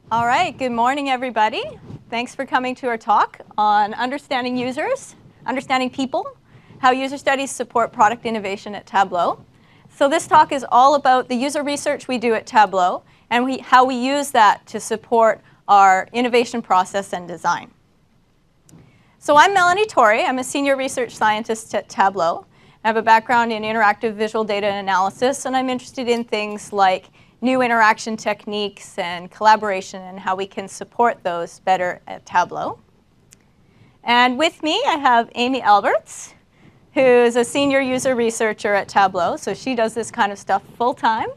All right, good morning, everybody. Thanks for coming to our talk on understanding users, understanding people, how user studies support product innovation at Tableau. So this talk is all about the user research we do at Tableau and how we use that to support our innovation process and design. So I'm Melanie Torrey. I'm a senior research scientist at Tableau. I have a background in interactive visual data analysis, and I'm interested in things like new interaction techniques and collaboration and how we can support those better at Tableau. And with me, I have Amy Alberts, who is a senior user researcher at Tableau. So she does this kind of stuff full time.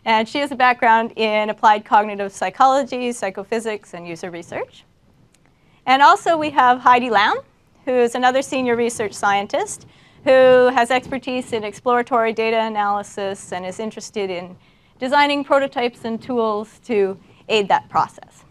And she has a background in applied cognitive psychology, psychophysics, and user research. And also we have Heidi Lam, who is another senior research scientist who has expertise in exploratory data analysis and is interested in designing prototypes and tools to aid that process.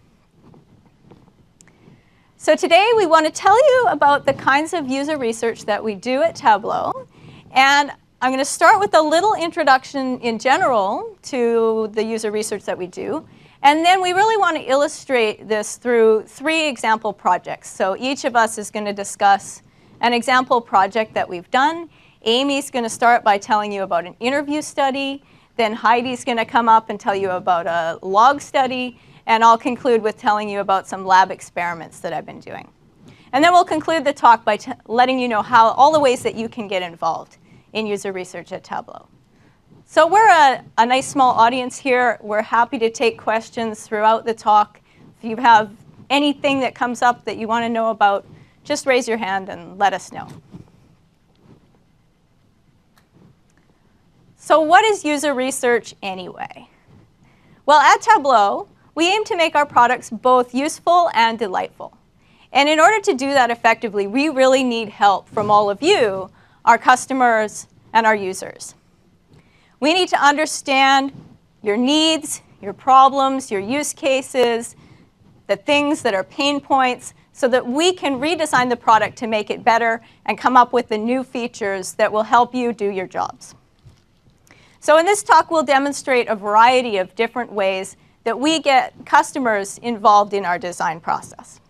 So today we want to tell you about the kinds of user research that we do at Tableau. And I'm going to start with a little introduction in general to the user research that we do. And then we really want to illustrate this through 3 example projects. So each of us is going to discuss an example project that we've done. Amy's going to start by telling you about an interview study. Then Heidi's going to come up and tell you about a log study. And I'll conclude with telling you about some lab experiments that I've been doing. And then we'll conclude the talk by letting you know how all the ways that you can get involved in user research at Tableau. So we're a nice small audience here. We're happy to take questions throughout the talk. If you have anything that comes up that you want to know about, just raise your hand and let us know. So what is user research anyway? Well, at Tableau, we aim to make our products both useful and delightful. And in order to do that effectively, we really need help from all of you, our customers and our users. We need to understand your needs, your problems, your use cases, the things that are pain points, so that we can redesign the product to make it better and come up with the new features that will help you do your jobs. So in this talk, we'll demonstrate a variety of different ways that we get customers involved in our design process.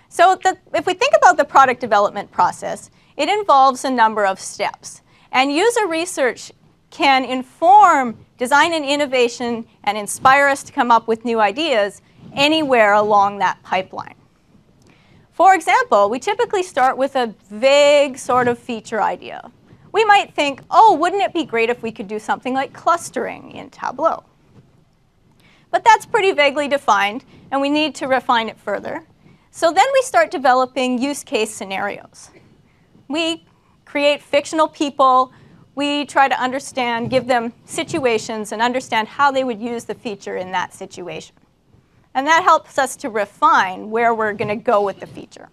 So if we think about the product development process, it involves a number of steps. And user research can inform design and innovation and inspire us to come up with new ideas anywhere along that pipeline. For example, we typically start with a vague sort of feature idea. We might think, oh, wouldn't it be great if we could do something like clustering in Tableau? But that's pretty vaguely defined, and we need to refine it further. So then we start developing use case scenarios. We create fictional people. We try to understand, give them situations, and understand how they would use the feature in that situation. And that helps us to refine where we're going to go with the feature.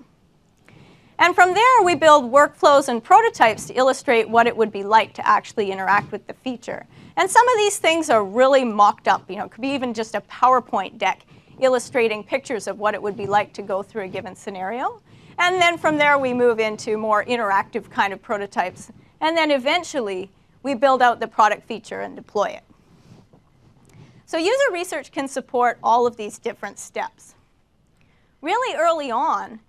And from there, we build workflows and prototypes to illustrate what it would be like to actually interact with the feature. And some of these things are really mocked up. It could be even just a PowerPoint deck illustrating pictures of what it would be like to go through a given scenario. And then from there, we move into more interactive kind of prototypes. And then eventually, we build out the product feature and deploy it. So user research can support all of these different steps. Really early on,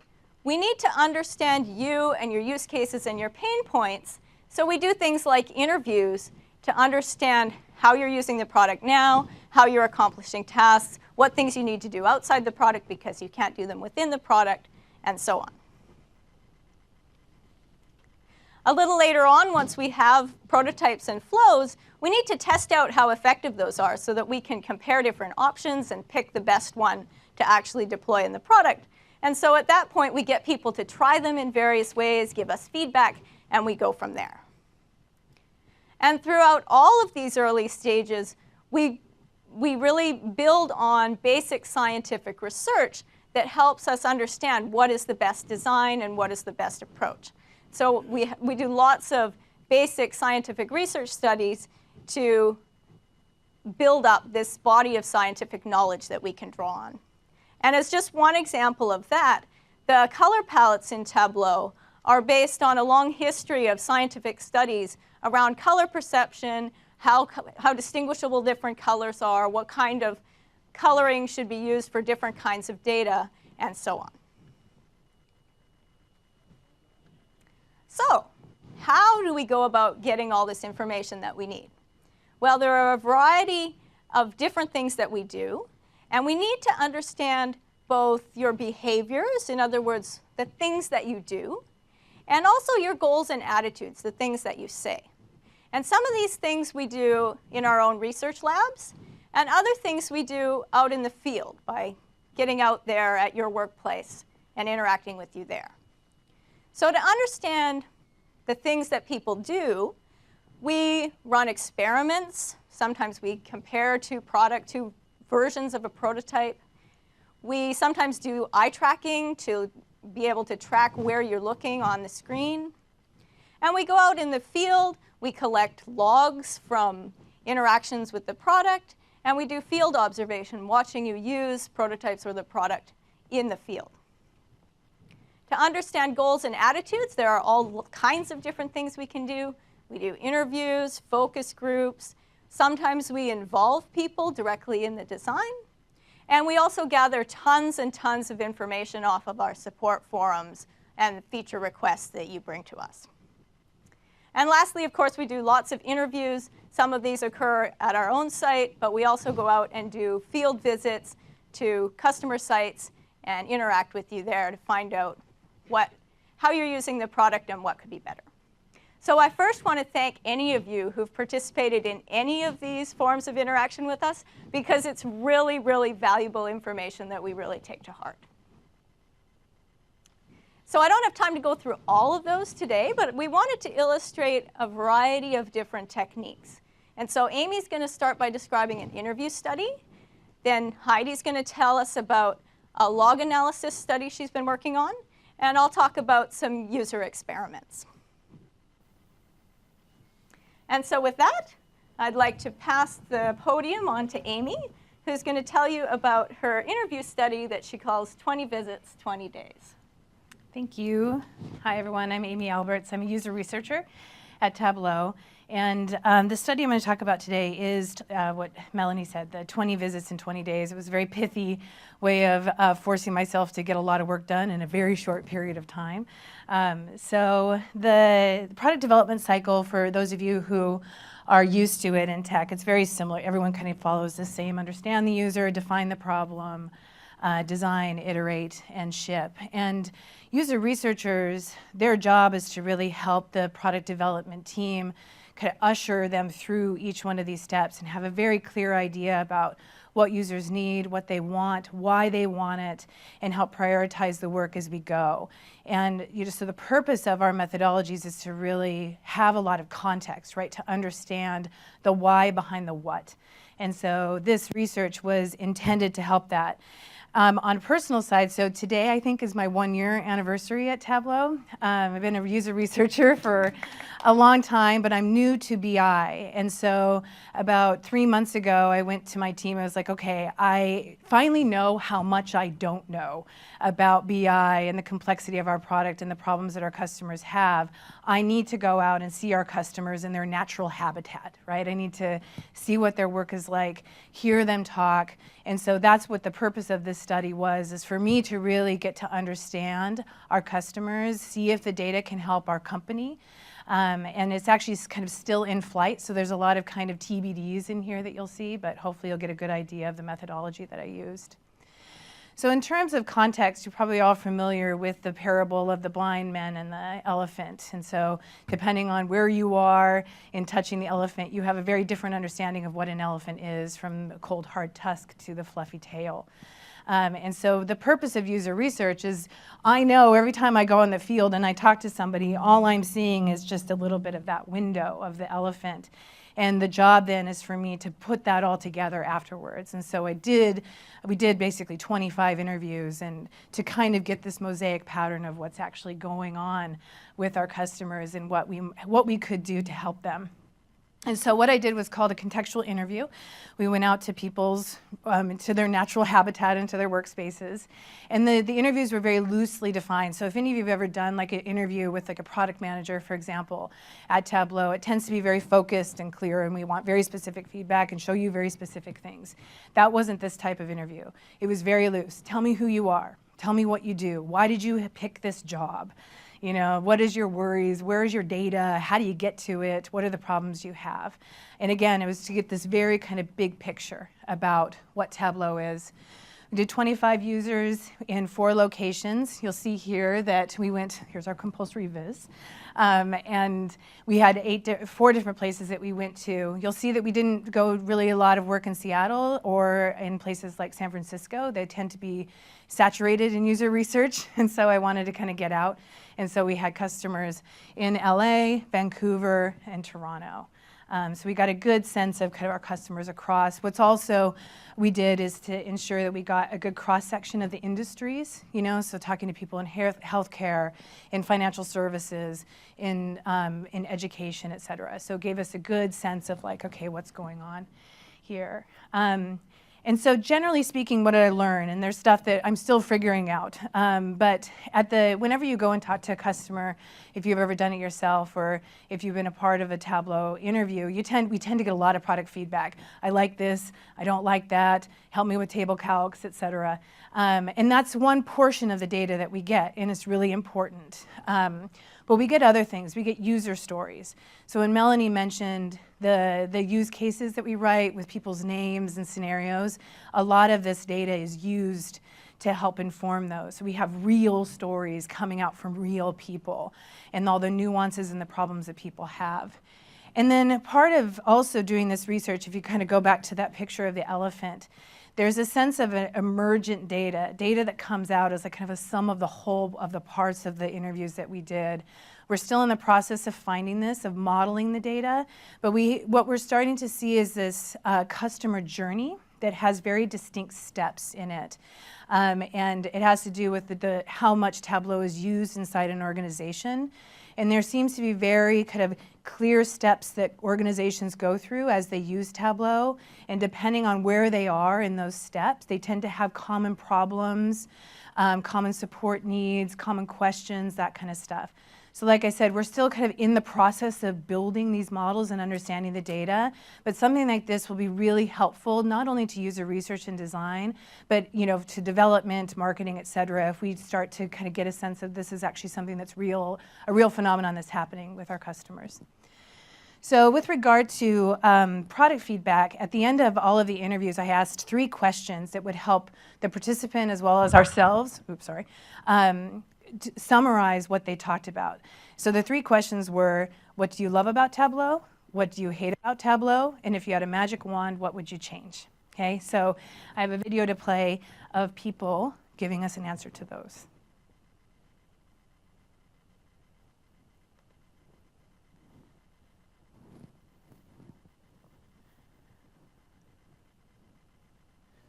we need to understand you and your use cases and your pain points. So we do things like interviews to understand how you're using the product now, how you're accomplishing tasks, what things you need to do outside the product because you can't do them within the product, and so on. A little later on, once we have prototypes and flows, we need to test out how effective those are so that we can compare different options and pick the best one to actually deploy in the product. And so at that point, we get people to try them in various ways, give us feedback, and we go from there. And throughout all of these early stages, we really build on basic scientific research that helps us understand what is the best design and what is the best approach. So we do lots of basic scientific research studies to build up this body of scientific knowledge that we can draw on. And as just one example of that, the color palettes in Tableau are based on a long history of scientific studies around color perception, how distinguishable different colors are, what kind of coloring should be used for different kinds of data, and so on. So, how do we go about getting all this information that we need? Well, there are a variety of different things that we do, and we need to understand both your behaviors, in other words, the things that you do, and also your goals and attitudes, the things that you say. And some of these things we do in our own research labs, and other things we do out in the field by getting out there at your workplace and interacting with you there. So to understand the things that people do, we run experiments. Sometimes we compare two versions of a prototype. We sometimes do eye tracking to be able to track where you're looking on the screen. And we go out in the field, we collect logs from interactions with the product, and we do field observation, watching you use prototypes or the product in the field. To understand goals and attitudes, there are all kinds of different things we can do. We do interviews, focus groups. Sometimes we involve people directly in the design. And we also gather tons and tons of information off of our support forums and feature requests that you bring to us. And lastly, of course, we do lots of interviews. Some of these occur at our own site, but we also go out and do field visits to customer sites and interact with you there to find out how you're using the product and what could be better. So I first want to thank any of you who've participated in any of these forms of interaction with us, because it's really, really valuable information that we really take to heart. So I don't have time to go through all of those today, but we wanted to illustrate a variety of different techniques. And so Amy's going to start by describing an interview study. Then Heidi's going to tell us about a log analysis study she's been working on. And I'll talk about some user experiments. And so with that, I'd like to pass the podium on to Amy, who's going to tell you about her interview study that she calls 20 Visits, 20 Days. Thank you. Hi, everyone. I'm Amy Alberts. I'm a user researcher at Tableau. And the study I'm going to talk about today is what Melanie said, the 20 visits in 20 days. It was a very pithy way of forcing myself to get a lot of work done in a very short period of time. So the product development cycle, for those of you who are used to it in tech, it's very similar. Everyone kind of follows the same: understand the user, define the problem, design, iterate, and ship. And user researchers, their job is to really help the product development team kind of usher them through each one of these steps and have a very clear idea about what users need, what they want, why they want it, and help prioritize the work as we go. And so the purpose of our methodologies is to really have a lot of context, right, to understand the why behind the what. And so this research was intended to help that. On a personal side, so today I think is my 1-year anniversary at Tableau. I've been a user researcher for a long time, but I'm new to BI. And so about 3 months ago, I went to my team. I was like, okay, I finally know how much I don't know about BI and the complexity of our product and the problems that our customers have. I need to go out and see our customers in their natural habitat, right? I need to see what their work is like, hear them talk. And so that's what the purpose of this study was, is for me to really get to understand our customers, see if the data can help our company. And it's actually kind of still in flight, so there's a lot of kind of TBDs in here that you'll see, but hopefully you'll get a good idea of the methodology that I used. So in terms of context, you're probably all familiar with the parable of the blind man and the elephant. And so depending on where you are in touching the elephant, you have a very different understanding of what an elephant is, from the cold hard tusk to the fluffy tail. And so the purpose of user research is, I know every time I go in the field and I talk to somebody, all I'm seeing is just a little bit of that window of the elephant. And the job then is for me to put that all together afterwards. And so we did basically 25 interviews, and to kind of get this mosaic pattern of what's actually going on with our customers and what we could do to help them. And so what I did was called a contextual interview. We went out to people's, to their natural habitat, into their workspaces. And the interviews were very loosely defined. So if any of you have ever done like an interview with like a product manager, for example, at Tableau, it tends to be very focused and clear, and we want very specific feedback and show you very specific things. That wasn't this type of interview. It was very loose. Tell me who you are. Tell me what you do. Why did you pick this job? You know, what is your worries? Where is your data? How do you get to it? What are the problems you have? And again, it was to get this very kind of big picture about what Tableau is. We did 25 users in 4 locations. You'll see here that we went, here's our compulsory viz. And we had 4 different places that we went to. You'll see that we didn't go really a lot of work in Seattle or in places like San Francisco. They tend to be saturated in user research, and so I wanted to kind of get out. And so we had customers in LA, Vancouver, and Toronto. So we got a good sense of kind of our customers across. What's also we did is to ensure that we got a good cross-section of the industries, you know, so talking to people in healthcare, in financial services, in education, et cetera. So it gave us a good sense of like, okay, what's going on here. And so generally speaking, what did I learn? And there's stuff that I'm still figuring out. But whenever you go and talk to a customer, if you've ever done it yourself or if you've been a part of a Tableau interview, we tend to get a lot of product feedback. I like this, I don't like that, help me with table calcs, et cetera. And that's one portion of the data that we get, and it's really important. But we get other things. We get user stories. So when Melanie mentioned the use cases that we write with people's names and scenarios, a lot of this data is used to help inform those. So we have real stories coming out from real people and all the nuances and the problems that people have. And then part of also doing this research, if you kind of go back to that picture of the elephant, there's a sense of emergent data that comes out as a kind of a sum of the whole of the parts of the interviews that we did. We're still in the process of finding this, of modeling the data, but what we're starting to see is this customer journey that has very distinct steps in it. And it has to do with how much Tableau is used inside an organization. And there seems to be very kind of clear steps that organizations go through as they use Tableau. And depending on where they are in those steps, they tend to have common problems, common support needs, common questions, that kind of stuff. So like I said, we're still kind of in the process of building these models and understanding the data, but something like this will be really helpful, not only to user research and design, but to development, marketing, et cetera, if we start to kind of get a sense of this is actually something that's a real phenomenon that's happening with our customers. So with regard to product feedback, at the end of all of the interviews, I asked 3 questions that would help the participant as well as ourselves, to summarize what they talked about. So the 3 questions were, what do you love about Tableau? What do you hate about Tableau? And if you had a magic wand, what would you change? Okay, so I have a video to play of people giving us an answer to those.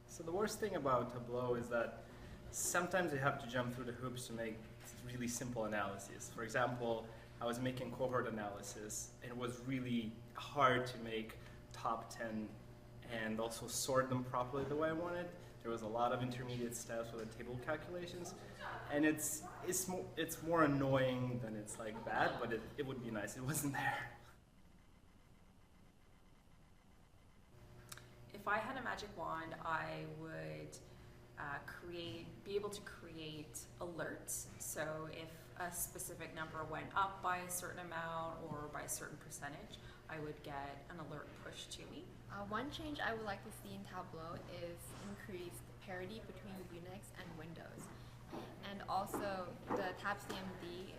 So the worst thing about Tableau is that sometimes you have to jump through the hoops to make really simple analyses. For example, I was making cohort analysis, and it was really hard to make top 10 and also sort them properly the way I wanted. There was a lot of intermediate steps with the table calculations, and it's more annoying than it's like bad, but it would be nice it wasn't there. If I had a magic wand, I would be able to create alerts. So if a specific number went up by a certain amount or by a certain percentage, I would get an alert pushed to me. One change I would like to see in Tableau is increased parity between Unix and Windows. And also the TabCMD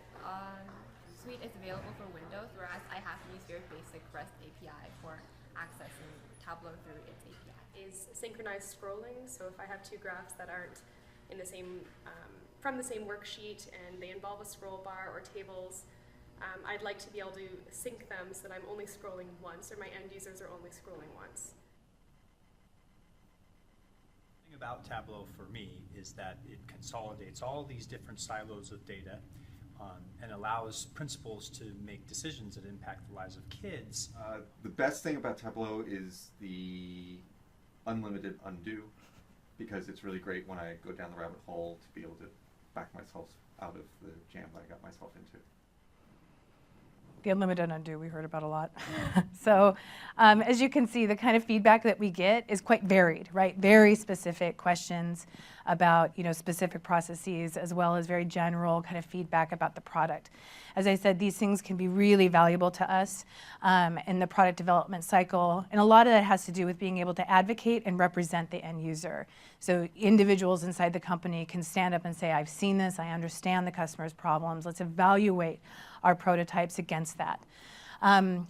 suite is available for Windows, whereas I have to use very basic REST API for accessing Tableau through its API. Is synchronized scrolling. So if I have 2 graphs that aren't in the same, from the same worksheet and they involve a scroll bar or tables, I'd like to be able to sync them so that I'm only scrolling once or my end users are only scrolling once. The thing about Tableau for me is that it consolidates all these different silos of data and allows principals to make decisions that impact the lives of kids. The best thing about Tableau is the unlimited undo, because it's really great when I go down the rabbit hole to be able to back myself out of the jam that I got myself into. The unlimited undo we heard about a lot. So as you can see, the kind of feedback that we get is quite varied, right? Very specific questions about specific processes, as well as very general kind of feedback about the product. As I said, these things can be really valuable to us in the product development cycle, and a lot of that has to do with being able to advocate and represent the end user. So individuals inside the company can stand up and say, I've seen this, I understand the customer's problems, let's evaluate our prototypes against that.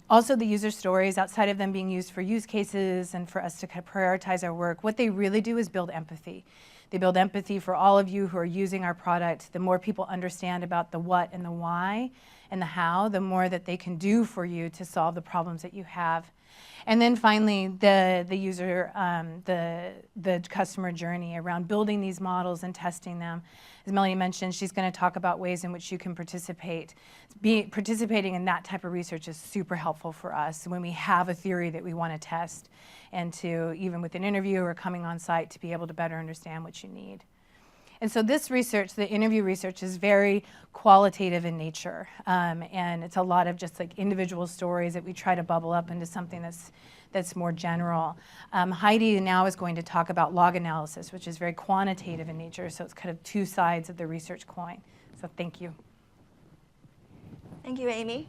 Also, the user stories, outside of them being used for use cases and for us to kind of prioritize our work, what they really do is build empathy. They build empathy for all of you who are using our product. The more people understand about the what and the why and the how, the more that they can do for you to solve the problems that you have. And then finally, the user, the customer journey around building these models and testing them. As Melanie mentioned, she's going to talk about ways in which you can participate. Participating in that type of research is super helpful for us when we have a theory that we want to test, and to, even with an interview or coming on site, to be able to better understand what you need. And so this research, the interview research, is very qualitative in nature. And it's a lot of just like individual stories that we try to bubble up into something that's more general. Heidi now is going to talk about log analysis, which is very quantitative in nature. So it's kind of two sides of the research coin. So thank you. Thank you, Amy.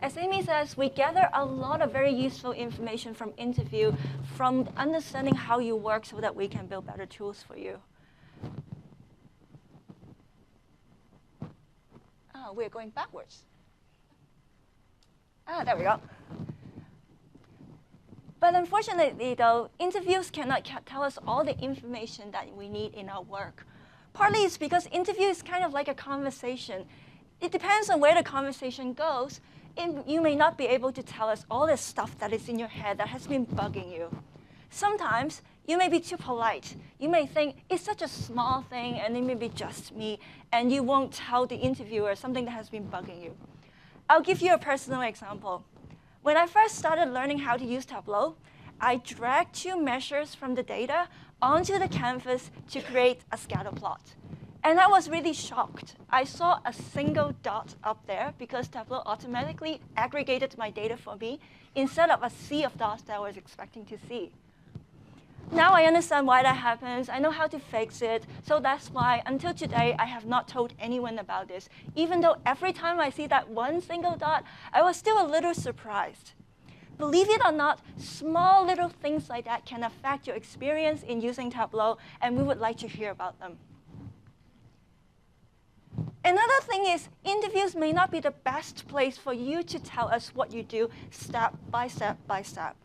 As Amy says, we gather a lot of very useful information from interview, from understanding how you work so that we can build better tools for you. We're going backwards. There we go. But unfortunately, though, interviews cannot tell us all the information that we need in our work. Partly it's because interview is kind of like a conversation. It depends on where the conversation goes. You may not be able to tell us all the stuff that is in your head that has been bugging you. Sometimes you may be too polite. You may think it's such a small thing and it may be just me, and you won't tell the interviewer something that has been bugging you. I'll give you a personal example. When I first started learning how to use Tableau, I dragged two measures from the data onto the canvas to create a scatter plot. And I was really shocked. I saw a single dot up there because Tableau automatically aggregated my data for me instead of a sea of dots that I was expecting to see. Now I understand why that happens. I know how to fix it. So that's why, until today, I have not told anyone about this. Even though every time I see that one single dot, I was still a little surprised. Believe it or not, small little things like that can affect your experience in using Tableau, and we would like to hear about them. Another thing is, interviews may not be the best place for you to tell us what you do step by step by step.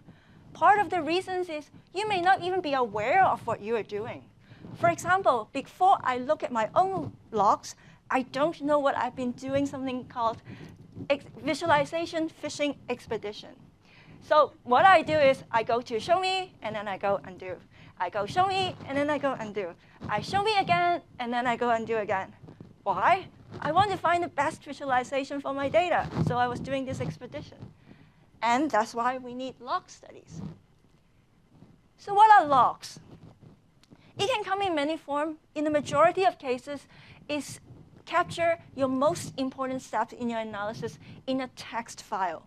Part of the reasons is you may not even be aware of what you are doing. For example, before I look at my own logs, I don't know what I've been doing, something called visualization fishing expedition. So what I do is I go to show me, and then I go undo. I go show me, and then I go undo. I show me again, and then I go undo again. Why? I want to find the best visualization for my data, so I was doing this expedition. And that's why we need log studies. So what are logs? It can come in many forms. In the majority of cases, it's capture your most important steps in your analysis in a text file.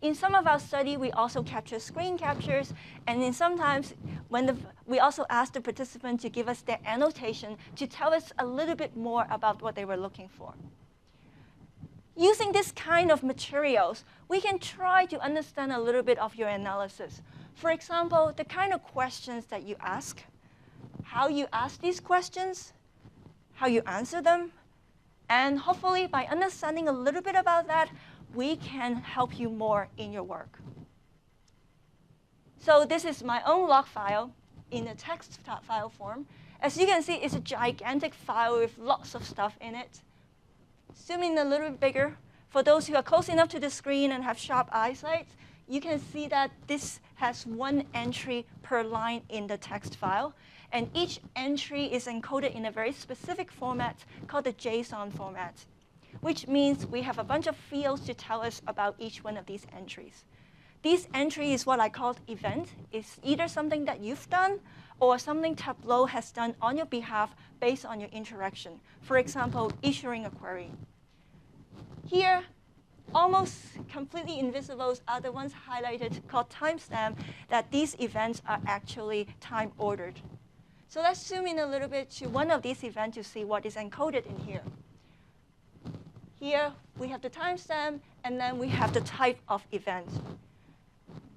In some of our study, we also capture screen captures, and then sometimes we also ask the participant to give us their annotation to tell us a little bit more about what they were looking for. Using this kind of materials, we can try to understand a little bit of your analysis. For example, the kind of questions that you ask, how you ask these questions, how you answer them, and hopefully by understanding a little bit about that, we can help you more in your work. So this is my own log file in a text file form. As you can see, it's a gigantic file with lots of stuff in it. Zoom in a little bit bigger. For those who are close enough to the screen and have sharp eyesight, you can see that this has one entry per line in the text file. And each entry is encoded in a very specific format called the JSON format. which means we have a bunch of fields to tell us about each one of these entries. This entry is what I call event. It's either something that you've done or something Tableau has done on your behalf based on your interaction. For example, issuing a query. Here, almost completely invisible are the ones highlighted called timestamp, that these events are actually time ordered. So let's zoom in a little bit to one of these events to see what is encoded in here. Here, we have the timestamp, and then we have the type of event.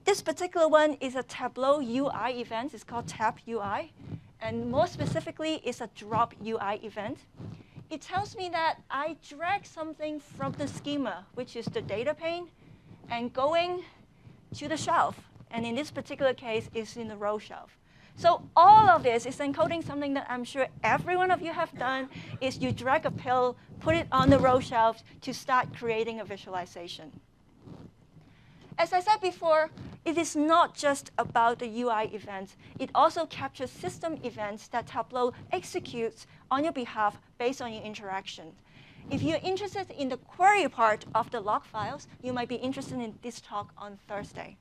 This particular one is a Tableau UI event. It's called Tab UI. And more specifically, it's a drop UI event. It tells me that I drag something from the schema, which is the data pane, and going to the shelf. And in this particular case, it's in the row shelf. So all of this is encoding something that I'm sure every one of you have done, is you drag a pill, put it on the row shelf to start creating a visualization. As I said before, it is not just about the UI events. It also captures system events that Tableau executes on your behalf based on your interaction. If you're interested in the query part of the log files, you might be interested in this talk on Thursday.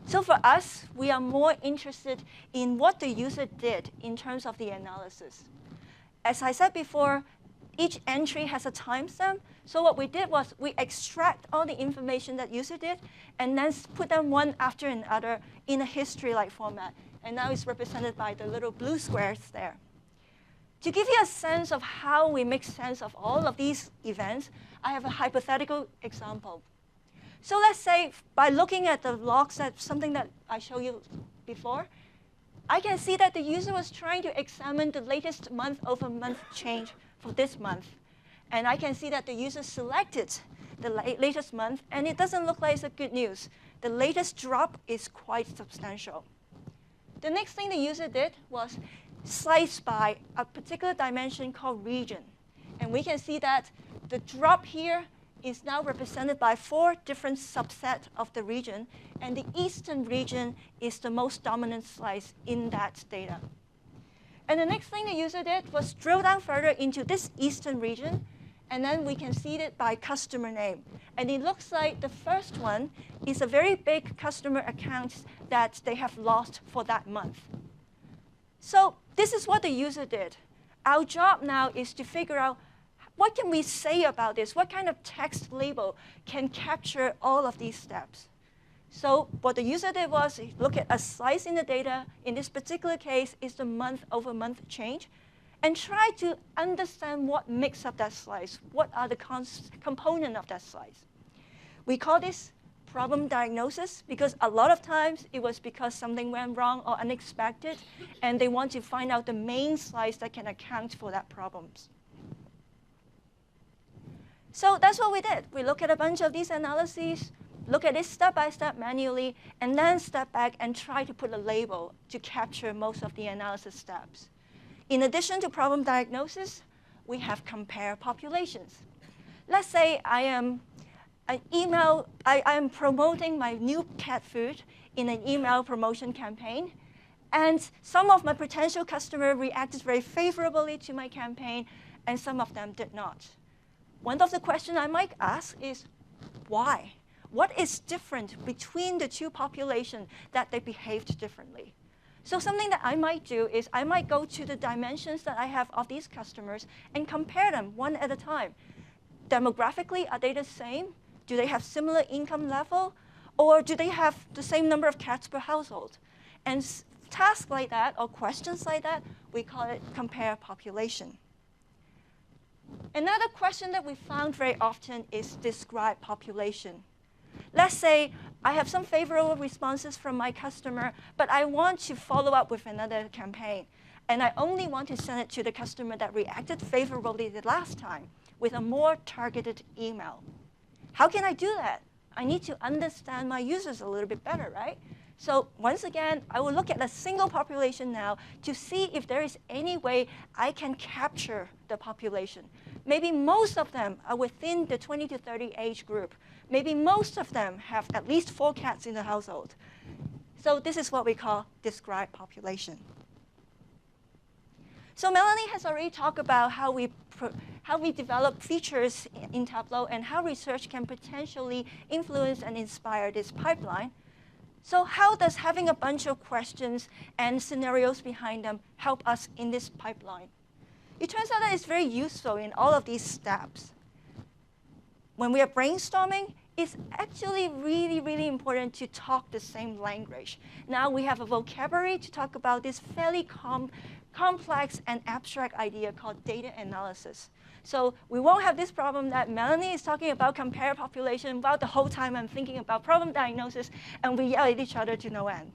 So for us, we are more interested in what the user did in terms of the analysis. As I said before, each entry has a timestamp. So what we did was we extract all the information that user did and then put them one after another in a history-like format. And now it's represented by the little blue squares there. To give you a sense of how we make sense of all of these events, I have a hypothetical example. So let's say by looking at the logs, that's something that I showed you before, I can see that the user was trying to examine the latest month-over-month change for this month. And I can see that the user selected the latest month, and it doesn't look like it's a good news. The latest drop is quite substantial. The next thing the user did was slice by a particular dimension called region. And we can see that the drop here is now represented by 4 different subsets of the region, and the eastern region is the most dominant slice in that data. And the next thing the user did was drill down further into this eastern region, and then we can see it by customer name. And it looks like the first one is a very big customer account that they have lost for that month. So this is what the user did. Our job now is to figure out what can we say about this? What kind of text label can capture all of these steps? So what the user did was look at a slice in the data. In this particular case, is the month-over-month change, and try to understand what makes up that slice. What are the components of that slice? We call this problem diagnosis because a lot of times it was because something went wrong or unexpected, and they want to find out the main slice that can account for that problems. So that's what we did. We look at a bunch of these analyses, look at it step by step manually, and then step back and try to put a label to capture most of the analysis steps. In addition to problem diagnosis, we have compare populations. Let's say I am promoting my new cat food in an email promotion campaign, and some of my potential customers reacted very favorably to my campaign, and some of them did not. One of the questions I might ask is, why? What is different between the two populations that they behaved differently? So something that I might do is I might go to the dimensions that I have of these customers and compare them one at a time. Demographically, are they the same? Do they have similar income level? Or do they have the same number of cats per household? And tasks like that or questions like that, we call it compare population. Another question that we found very often is describe population. Let's say I have some favorable responses from my customer, but I want to follow up with another campaign. And I only want to send it to the customer that reacted favorably the last time with a more targeted email. How can I do that? I need to understand my users a little bit better, right? So once again, I will look at a single population now to see if there is any way I can capture the population. Maybe most of them are within the 20 to 30 age group. Maybe most of them have at least 4 cats in the household. So this is what we call describe population. So Melanie has already talked about how how we develop features in Tableau, and how research can potentially influence and inspire this pipeline. So how does having a bunch of questions and scenarios behind them help us in this pipeline? It turns out that it's very useful in all of these steps. When we are brainstorming, it's actually really, really important to talk the same language. Now we have a vocabulary to talk about this fairly complex and abstract idea called data analysis. So we won't have this problem that Melanie is talking about compare population while the whole time I'm thinking about problem diagnosis, and we yell at each other to no end.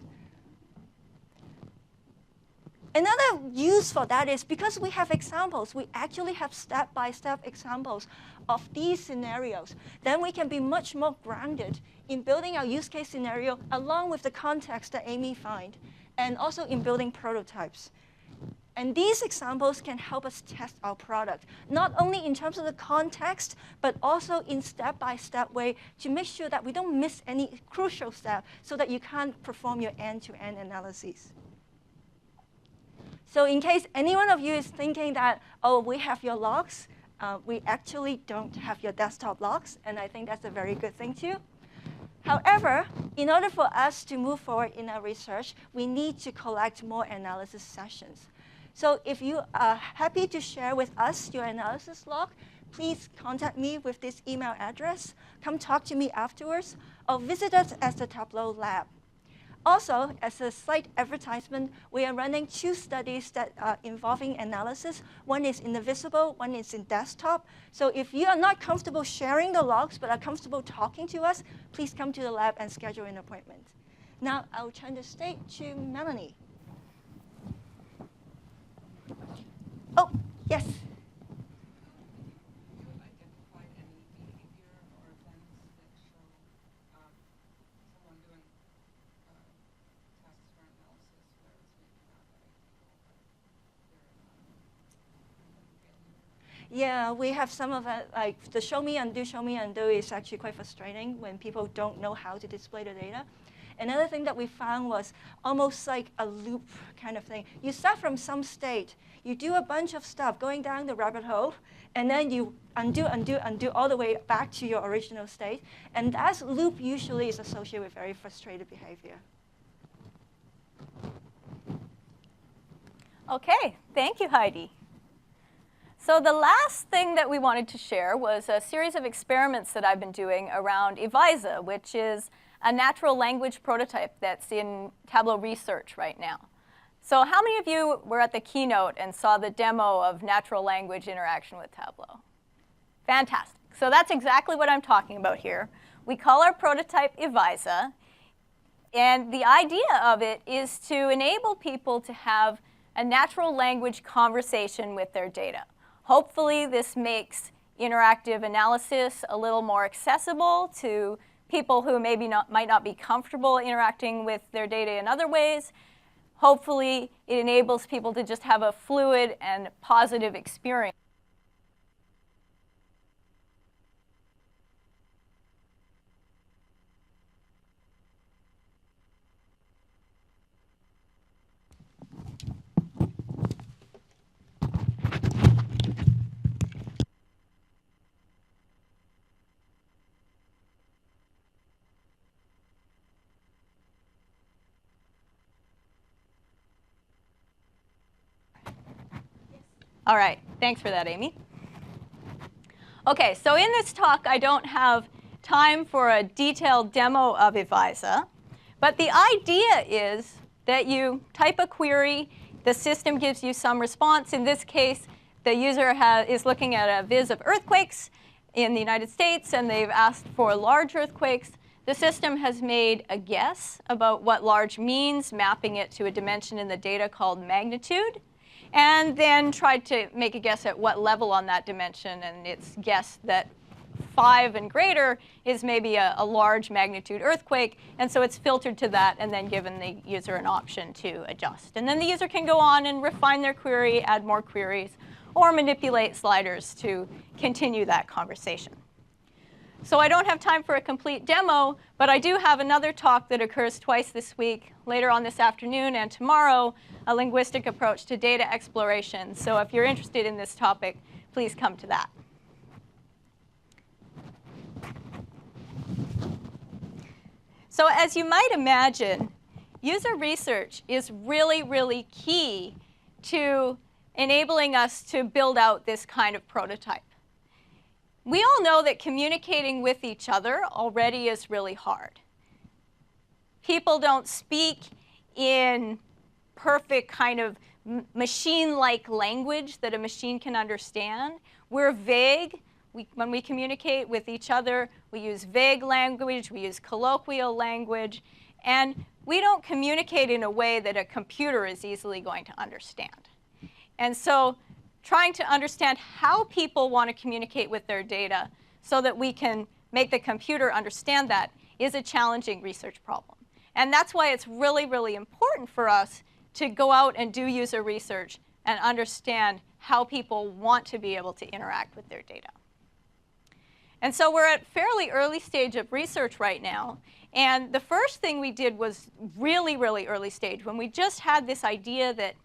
Another use for that is because we have examples, we actually have step-by-step examples of these scenarios. Then we can be much more grounded in building our use case scenario along with the context that Amy found, and also in building prototypes. And these examples can help us test our product, not only in terms of the context, but also in step-by-step way to make sure that we don't miss any crucial step so that you can't perform your end-to-end analyses. So in case any one of you is thinking that, oh, we have your logs, we actually don't have your desktop logs, and I think that's a very good thing too. However, in order for us to move forward in our research, we need to collect more analysis sessions. So if you are happy to share with us your analysis log, please contact me with this email address. Come talk to me afterwards, or visit us at the Tableau lab. Also, as a slight advertisement, we are running 2 studies that are involving analysis. One is in the visible, one is in desktop. So if you are not comfortable sharing the logs but are comfortable talking to us, please come to the lab and schedule an appointment. Now I'll turn the stage to Melanie. Oh, yes. Yeah, we have some of it, like the show me undo is actually quite frustrating when people don't know how to display the data. Another thing that we found was almost like a loop kind of thing. You start from some state, you do a bunch of stuff going down the rabbit hole, and then you undo all the way back to your original state. And that loop usually is associated with very frustrated behavior. Okay, thank you, Heidi. So the last thing that we wanted to share was a series of experiments that I've been doing around Evisa, which is a natural language prototype that's in Tableau research right now. So how many of you were at the keynote and saw the demo of natural language interaction with Tableau? Fantastic. So that's exactly what I'm talking about here. We call our prototype Evisa, and the idea of it is to enable people to have a natural language conversation with their data. Hopefully, this makes interactive analysis a little more accessible to people who maybe might not be comfortable interacting with their data in other ways. Hopefully, it enables people to just have a fluid and positive experience. All right, thanks for that, Amy. Okay, so in this talk, I don't have time for a detailed demo of Evisa, but the idea is that you type a query, the system gives you some response. In this case, the user is looking at a viz of earthquakes in the United States, and they've asked for large earthquakes. The system has made a guess about what large means, mapping it to a dimension in the data called magnitude, and then tried to make a guess at what level on that dimension, and it's guessed that 5 and greater is maybe a large magnitude earthquake, and so it's filtered to that and then given the user an option to adjust. And then the user can go on and refine their query, add more queries, or manipulate sliders to continue that conversation. So I don't have time for a complete demo, but I do have another talk that occurs twice this week, later on this afternoon and tomorrow, a linguistic approach to data exploration. So if you're interested in this topic, please come to that. So as you might imagine, user research is really, really key to enabling us to build out this kind of prototype. We all know that communicating with each other already is really hard. People don't speak in perfect kind of machine-like language that a machine can understand. We're vague. When we communicate with each other, we use vague language, we use colloquial language, and we don't communicate in a way that a computer is easily going to understand. And so trying to understand how people want to communicate with their data so that we can make the computer understand that is a challenging research problem. And that's why it's really, really important for us to go out and do user research and understand how people want to be able to interact with their data. And so we're at fairly early stage of research right now. And the first thing we did was really, really early stage, when we just had this idea that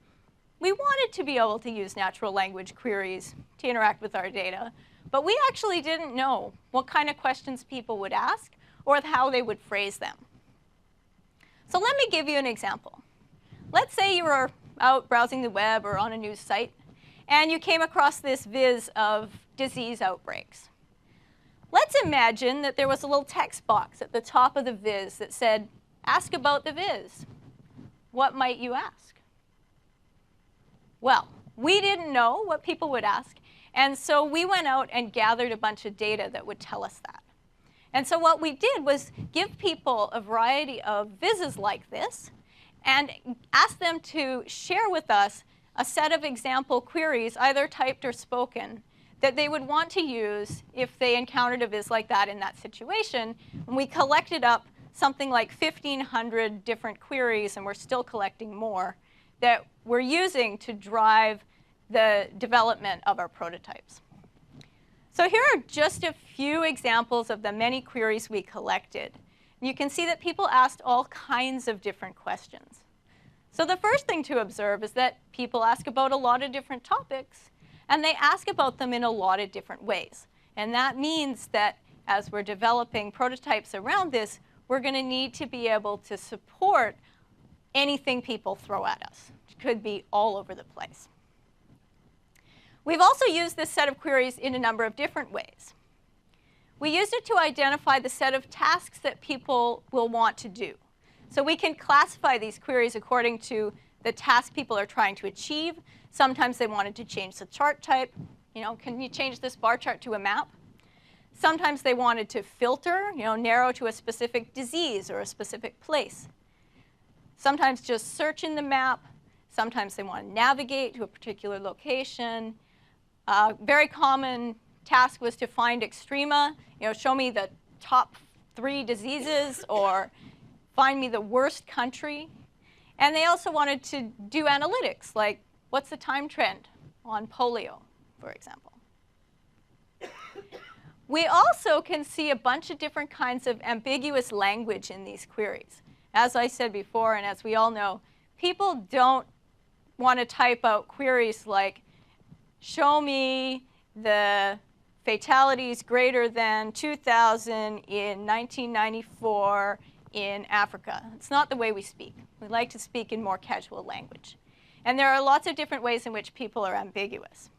we wanted to be able to use natural language queries to interact with our data. But we actually didn't know what kind of questions people would ask or how they would phrase them. So let me give you an example. Let's say you were out browsing the web or on a news site, and you came across this viz of disease outbreaks. Let's imagine that there was a little text box at the top of the viz that said, ask about the viz. What might you ask? Well, we didn't know what people would ask, and so we went out and gathered a bunch of data that would tell us that. And so what we did was give people a variety of vizes like this and ask them to share with us a set of example queries, either typed or spoken, that they would want to use if they encountered a viz like that in that situation. And we collected up something like 1,500 different queries, and we're still collecting more, that we're using to drive the development of our prototypes. So here are just a few examples of the many queries we collected. You can see that people asked all kinds of different questions. So the first thing to observe is that people ask about a lot of different topics, and they ask about them in a lot of different ways. And that means that as we're developing prototypes around this, we're going to need to be able to support anything people throw at us. It could be all over the place. We've also used this set of queries in a number of different ways. We used it to identify the set of tasks that people will want to do. So we can classify these queries according to the task people are trying to achieve. Sometimes they wanted to change the chart type. You know, can you change this bar chart to a map? Sometimes they wanted to filter, narrow to a specific disease or a specific place. Sometimes just search in the map. Sometimes they want to navigate to a particular location. Very common task was to find extrema. Show me the top 3 diseases, or find me the worst country. And they also wanted to do analytics, like what's the time trend on polio, for example. We also can see a bunch of different kinds of ambiguous language in these queries. As I said before, and as we all know, people don't want to type out queries like, show me the fatalities greater than 2,000 in 1994 in Africa. It's not the way we speak. We like to speak in more casual language. And there are lots of different ways in which people are ambiguous.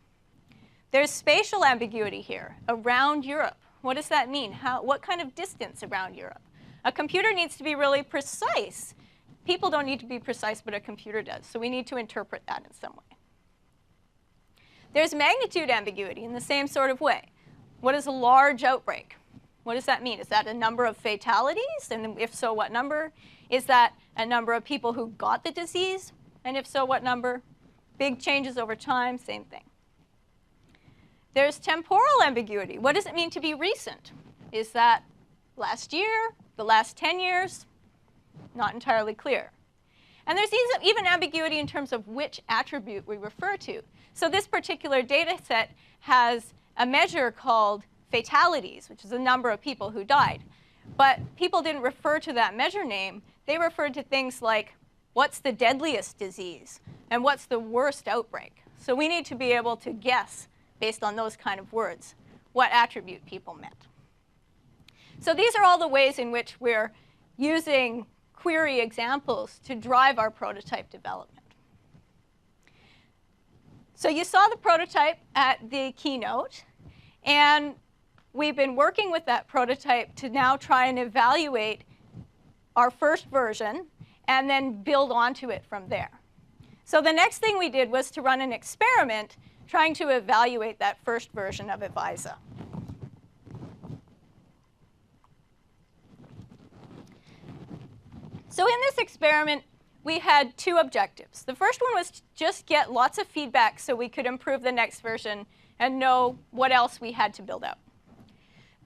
There's spatial ambiguity here, around Europe. What does that mean? What kind of distance around Europe? A computer needs to be really precise. People don't need to be precise, but a computer does. So we need to interpret that in some way. There's magnitude ambiguity in the same sort of way. What is a large outbreak? What does that mean? Is that a number of fatalities? And if so, what number? Is that a number of people who got the disease? And if so, what number? Big changes over time, same thing. There's temporal ambiguity. What does it mean to be recent? Is that last year, the last 10 years? Not entirely clear. And there's even ambiguity in terms of which attribute we refer to. So this particular data set has a measure called fatalities, which is the number of people who died. But people didn't refer to that measure name. They referred to things like, what's the deadliest disease? And what's the worst outbreak? So we need to be able to guess based on those kind of words, what attribute people meant. So these are all the ways in which we're using query examples to drive our prototype development. So you saw the prototype at the keynote, and we've been working with that prototype to now try and evaluate our first version and then build onto it from there. So the next thing we did was to run an experiment trying to evaluate that first version of Evisa. So in this experiment, we had two objectives. The first one was to just get lots of feedback so we could improve the next version and know what else we had to build out.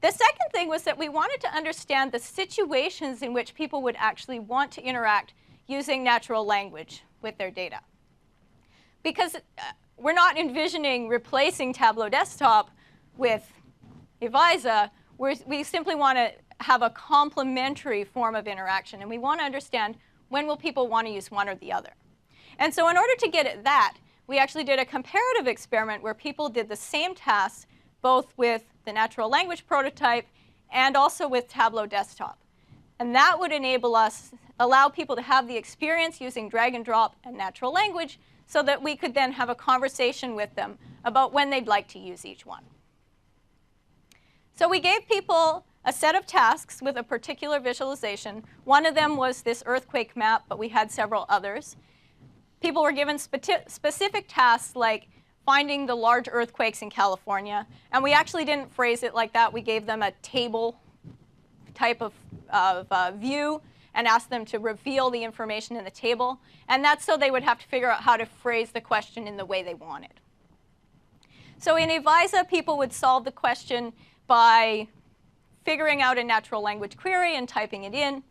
The second thing was that we wanted to understand the situations in which people would actually want to interact using natural language with their data. Because we're not envisioning replacing Tableau Desktop with Evisa. We simply want to have a complementary form of interaction, and we want to understand when will people want to use one or the other. And so in order to get at that, we actually did a comparative experiment where people did the same tasks both with the natural language prototype and also with Tableau Desktop. And that would allow people to have the experience using drag and drop and natural language so that we could then have a conversation with them about when they'd like to use each one. So we gave people a set of tasks with a particular visualization. One of them was this earthquake map, but we had several others. People were given specific tasks like finding the large earthquakes in California. And we actually didn't phrase it like that. We gave them a table type of view and asked them to reveal the information in the table. And that's so they would have to figure out how to phrase the question in the way they wanted. So in Evisa, people would solve the question by figuring out a natural language query and typing it in.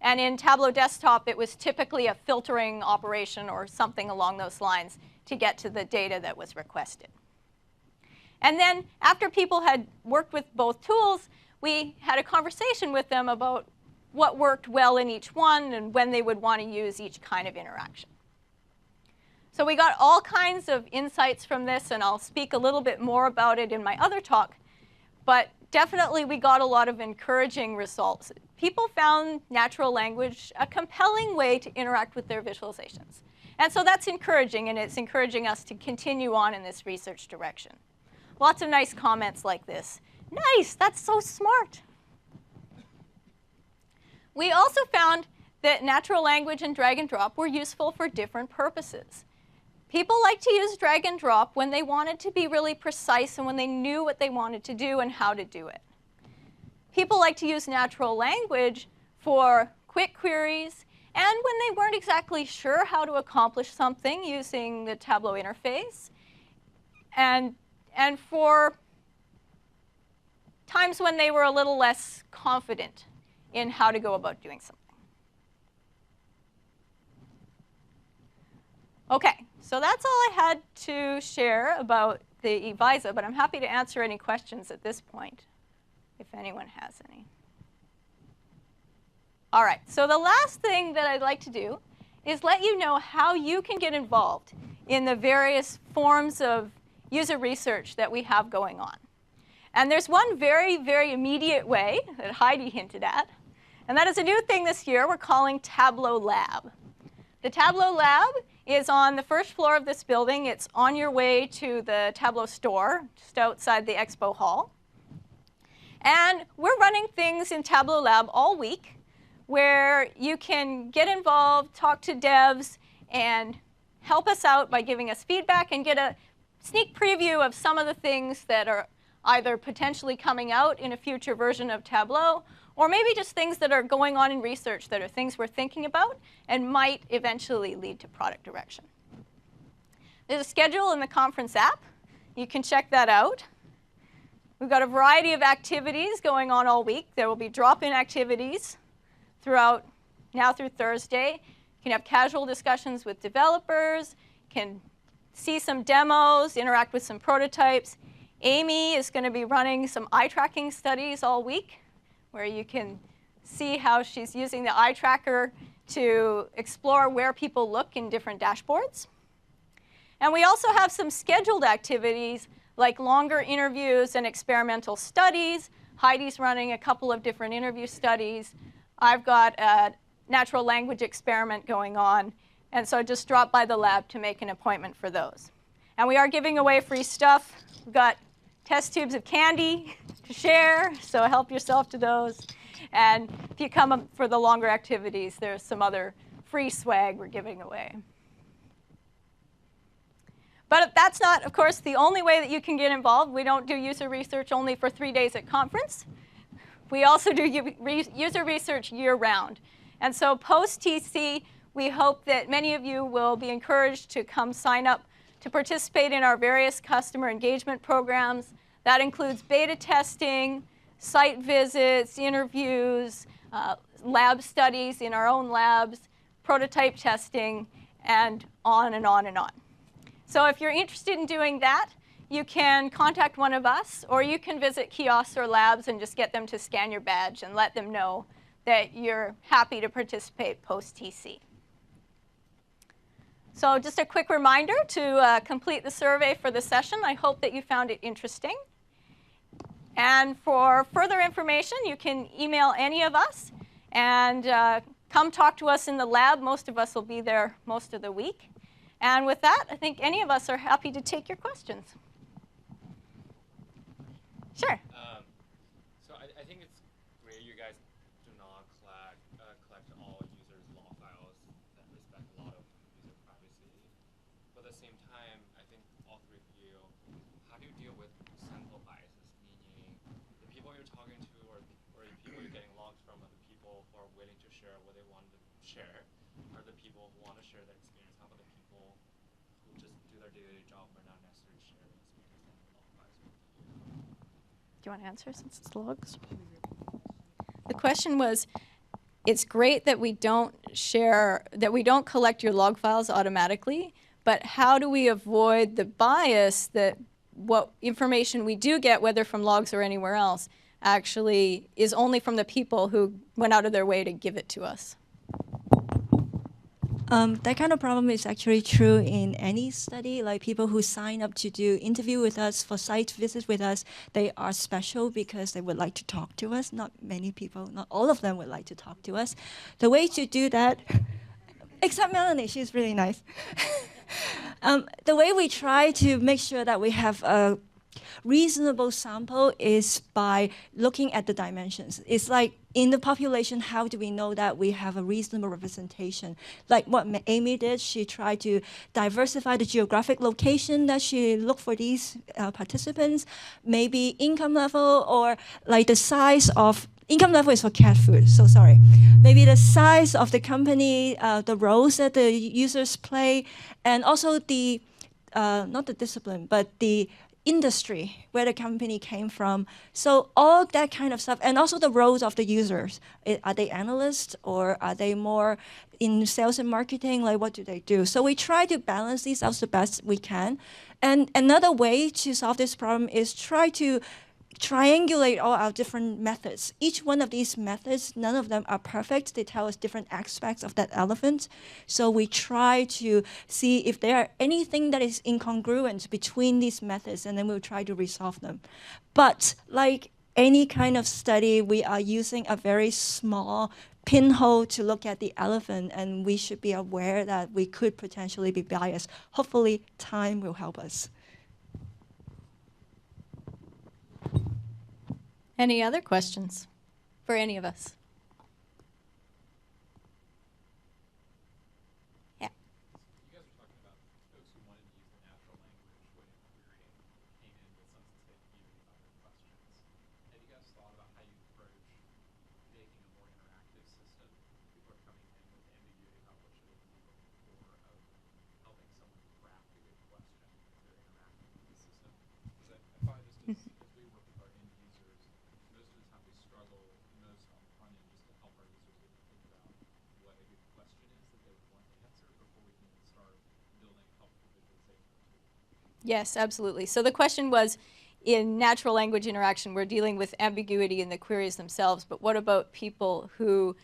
And in Tableau Desktop, it was typically a filtering operation or something along those lines to get to the data that was requested. And then after people had worked with both tools, we had a conversation with them about what worked well in each one and when they would want to use each kind of interaction. So we got all kinds of insights from this, and I'll speak a little bit more about it in my other talk. But definitely we got a lot of encouraging results. People found natural language a compelling way to interact with their visualizations. And so that's encouraging, and it's encouraging us to continue on in this research direction. Lots of nice comments like this. Nice, that's so smart. We also found that natural language and drag and drop were useful for different purposes. People like to use drag and drop when they wanted to be really precise and when they knew what they wanted to do and how to do it. People like to use natural language for quick queries and when they weren't exactly sure how to accomplish something using the Tableau interface, and for times when they were a little less confident in how to go about doing something. Okay, so that's all I had to share about the Evisa, but I'm happy to answer any questions at this point, if anyone has any. All right, so the last thing that I'd like to do is let you know how you can get involved in the various forms of user research that we have going on. And there's one very, very immediate way that Heidi hinted at, and that is a new thing this year we're calling Tableau Lab. The Tableau Lab is on the first floor of this building. It's on your way to the Tableau store, just outside the expo hall. And we're running things in Tableau Lab all week where you can get involved, talk to devs, and help us out by giving us feedback and get a sneak preview of some of the things that are either potentially coming out in a future version of Tableau, or maybe just things that are going on in research that are things we're thinking about and might eventually lead to product direction. There's a schedule in the conference app. You can check that out. We've got a variety of activities going on all week. There will be drop-in activities throughout now through Thursday. You can have casual discussions with developers, can see some demos, interact with some prototypes. Amy is going to be running some eye tracking studies all week, where you can see how she's using the eye tracker to explore where people look in different dashboards. And we also have some scheduled activities like longer interviews and experimental studies. Heidi's running a couple of different interview studies. I've got a natural language experiment going on. And so just drop by the lab to make an appointment for those. And we are giving away free stuff. We've got test tubes of candy to share, so help yourself to those. And if you come for the longer activities, there's some other free swag we're giving away. But that's not, of course, the only way that you can get involved. We don't do user research only for 3 days at conference. We also do user research year-round. And so post-TC, we hope that many of you will be encouraged to come sign up to participate in our various customer engagement programs. That includes beta testing, site visits, interviews, lab studies in our own labs, prototype testing, and on and on and on. So if you're interested in doing that, you can contact one of us, or you can visit kiosks or labs and just get them to scan your badge and let them know that you're happy to participate post-TC. So just a quick reminder to complete the survey for the session. I hope that you found it interesting. And for further information, you can email any of us and come talk to us in the lab. Most of us will be there most of the week. And with that, I think any of us are happy to take your questions. Sure. So I think it's great you guys do not collect all users' log files that respect a lot of user privacy. But at the same time, I think all three of you, how do you deal with sample biases? Meaning the people you're talking to or the people you're getting logs from are the people who are willing to share what they want to share, are the people who want to share their experience. How about the people who just do their daily job but not necessarily share their experience and log files with you? Do you want to answer since it's logs? The question was, it's great that we don't collect your log files automatically, but how do we avoid the bias that what information we do get, whether from logs or anywhere else, actually is only from the people who went out of their way to give it to us? That kind of problem is actually true in any study. Like people who sign up to do interview with us, for site visits with us, they are special because they would like to talk to us. Not many people, not all of them would like to talk to us. The way to do that, except Melanie, she's really nice. The way we try to make sure that we have a reasonable sample is by looking at the dimensions. It's like in the population, how do we know that we have a reasonable representation? Like what Amy did, she tried to diversify the geographic location that she looked for these participants, maybe income level or like the size of, income level is for cat food, so sorry. Maybe the size of the company, the roles that the users play, and also the, not the discipline, but the industry where the company came from. So all that kind of stuff, and also the roles of the users. Are they analysts or are they more in sales and marketing? Like what do they do? So we try to balance these out the best we can. And another way to solve this problem is try to triangulate all our different methods. Each one of these methods, none of them are perfect. They tell us different aspects of that elephant. So we try to see if there are anything that is incongruent between these methods, and then we'll try to resolve them. But like any kind of study, we are using a very small pinhole to look at the elephant, and we should be aware that we could potentially be biased. Hopefully, time will help us. Any other questions for any of us? Yeah. You guys were talking about folks who wanted to use the natural language when querying came in with some sensitivity about their questions. Have you guys thought about how you approach making a more interactive system? People are coming in with ambiguity about what should they do, or of helping someone craft a good question as they're interacting with the system? Because I find just as we work with our end users, most of the time we struggle most on the front end just to help our users even think about what a good question is that they would want to answer before we can even start building helpful visualization tools. Yes, absolutely. So the question was, in natural language interaction, we're dealing with ambiguity in the queries themselves, but what about people who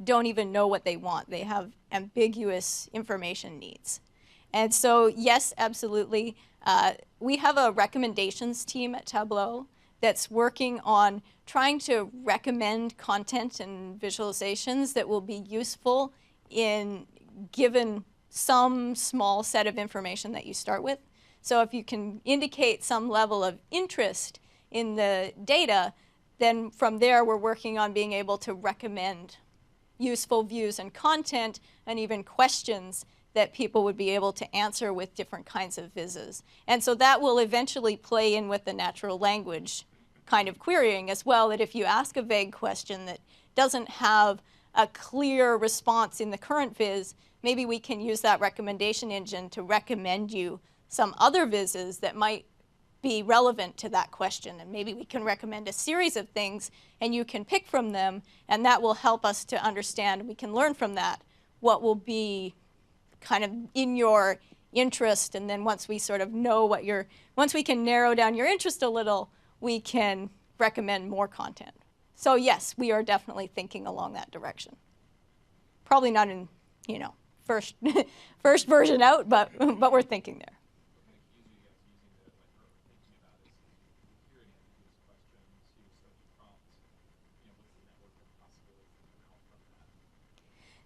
don't even know what they want? They have ambiguous information needs. And so, yes, absolutely. We have a recommendations team at Tableau that's working on trying to recommend content and visualizations that will be useful in given some small set of information that you start with. So if you can indicate some level of interest in the data, then from there we're working on being able to recommend useful views and content and even questions that people would be able to answer with different kinds of vizzes. And so that will eventually play in with the natural language kind of querying as well, that if you ask a vague question that doesn't have a clear response in the current viz, maybe we can use that recommendation engine to recommend you some other vizzes that might be relevant to that question. And maybe we can recommend a series of things and you can pick from them, and that will help us to understand, we can learn from that what will be kind of in your interest. And then once we sort of know what once we can narrow down your interest a little, we can recommend more content. So yes, we are definitely thinking along that direction. Probably not in, first version out, but we're thinking there.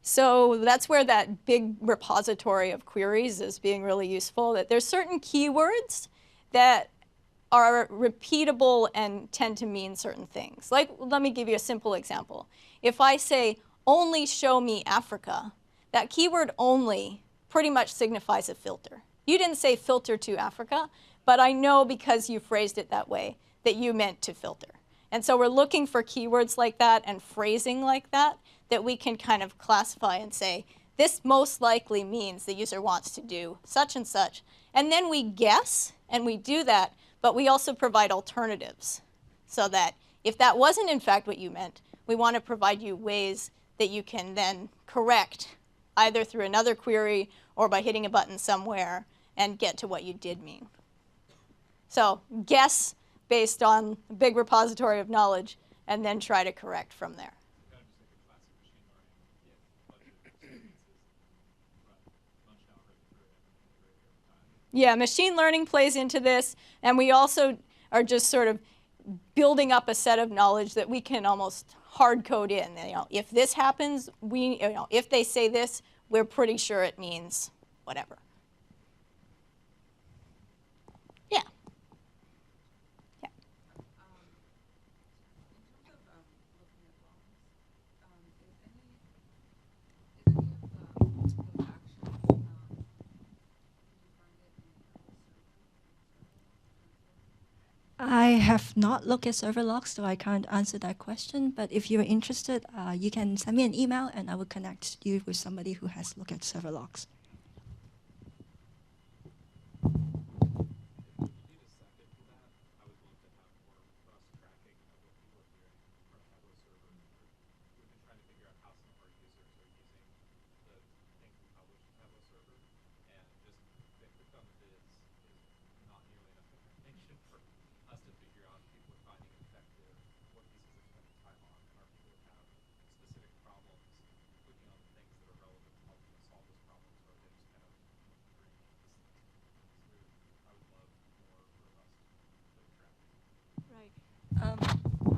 So that's where that big repository of queries is being really useful, that there's certain keywords that are repeatable and tend to mean certain things. Like, let me give you a simple example. If I say, only show me Africa, that keyword only pretty much signifies a filter. You didn't say filter to Africa, but I know because you phrased it that way that you meant to filter. And so we're looking for keywords like that and phrasing like that we can kind of classify and say, this most likely means the user wants to do such and such. And then we guess, and we do that, but we also provide alternatives. So that if that wasn't in fact what you meant, we want to provide you ways that you can then correct, either through another query or by hitting a button somewhere and get to what you did mean. So guess based on a big repository of knowledge, and then try to correct from there. Yeah, machine learning plays into this, and we also are just sort of building up a set of knowledge that we can almost hard code in. If this happens, if they say this, we're pretty sure it means whatever. Yeah. Yeah. I have not looked at server logs, so I can't answer that question. But if you're interested, you can send me an email, and I will connect you with somebody who has looked at server logs.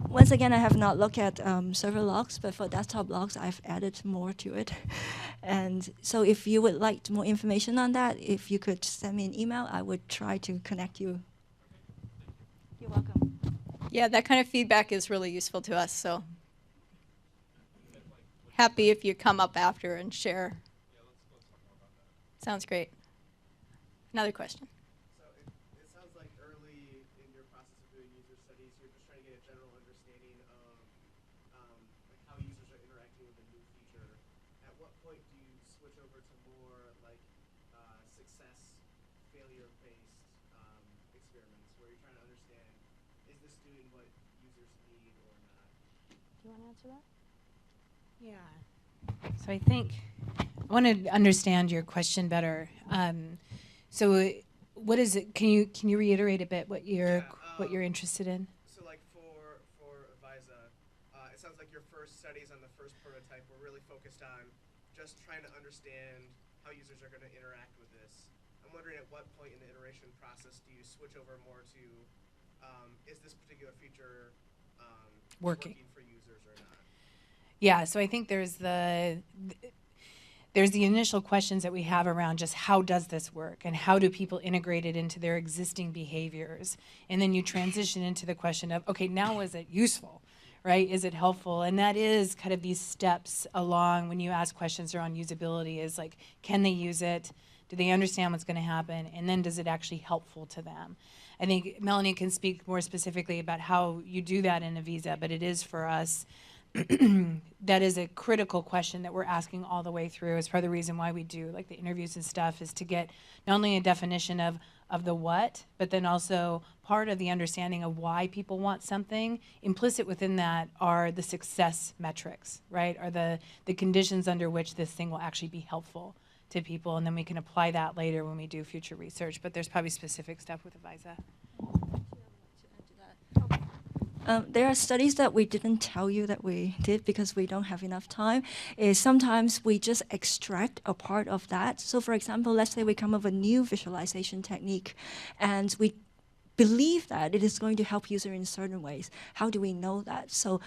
Once again, I have not looked at server logs, but for desktop logs, I've added more to it. And so if you would like more information on that, if you could send me an email, I would try to connect you. You're welcome. Yeah, that kind of feedback is really useful to us, so happy if you come up after and share. Sounds great. Another question. It sounds like early in your process of doing user studies, you're just trying to get a general understanding of like how users are interacting with a new feature. At what point do you switch over to more like success, failure-based experiments, where you're trying to understand, is this doing what users need or not? Do you want to answer that? Yeah. So I think I want to understand your question better. So what is it? Can you reiterate a bit what you're interested in? So like for Visa, it sounds like your first studies on the first prototype were really focused on just trying to understand how users are going to interact with this. I'm wondering at what point in the iteration process do you switch over more to, is this particular feature working for users or not? Yeah, so I think there's the initial questions that we have around just how does this work and how do people integrate it into their existing behaviors, and then you transition into the question of, okay, now is it useful, right? Is it helpful? And that is kind of these steps along when you ask questions around usability, is like, can they use it? Do they understand what's going to happen? And then does it actually helpful to them? I think Melanie can speak more specifically about how you do that in Avisa, but it is for us that is a critical question that we're asking all the way through. As part of the reason why we do like the interviews and stuff is to get not only a definition of the what, but then also part of the understanding of why people want something. Implicit within that are the success metrics, right? Are the conditions under which this thing will actually be helpful to people, and then we can apply that later when we do future research. But there's probably specific stuff with Avisa. There are studies that we didn't tell you that we did because we don't have enough time. Is sometimes we just extract a part of that. So for example, let's say we come up with a new visualization technique and we believe that it is going to help user in certain ways. How do we know that? So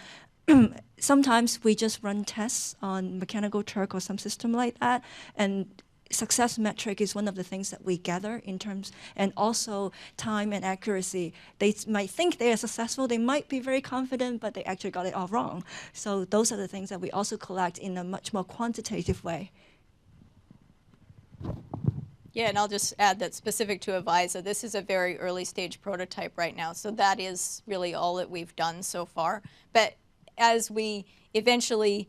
sometimes we just run tests on Mechanical Turk or some system like that, and success metric is one of the things that we gather in terms, and also time and accuracy. They might think they are successful, they might be very confident, but they actually got it all wrong. So those are the things that we also collect in a much more quantitative way. Yeah, and I'll just add that specific to Avisa, this is a very early stage prototype right now, so that is really all that we've done so far. But as we eventually,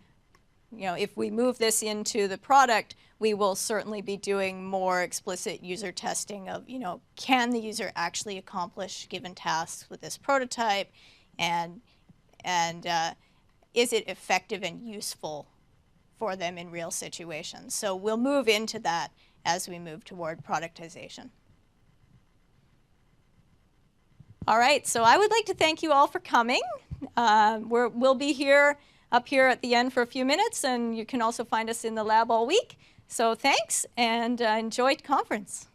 if we move this into the product, we will certainly be doing more explicit user testing of, can the user actually accomplish given tasks with this prototype, and is it effective and useful for them in real situations? So we'll move into that as we move toward productization. All right, so I would like to thank you all for coming. We'll be up here at the end for a few minutes, and you can also find us in the lab all week. So thanks, and enjoy conference.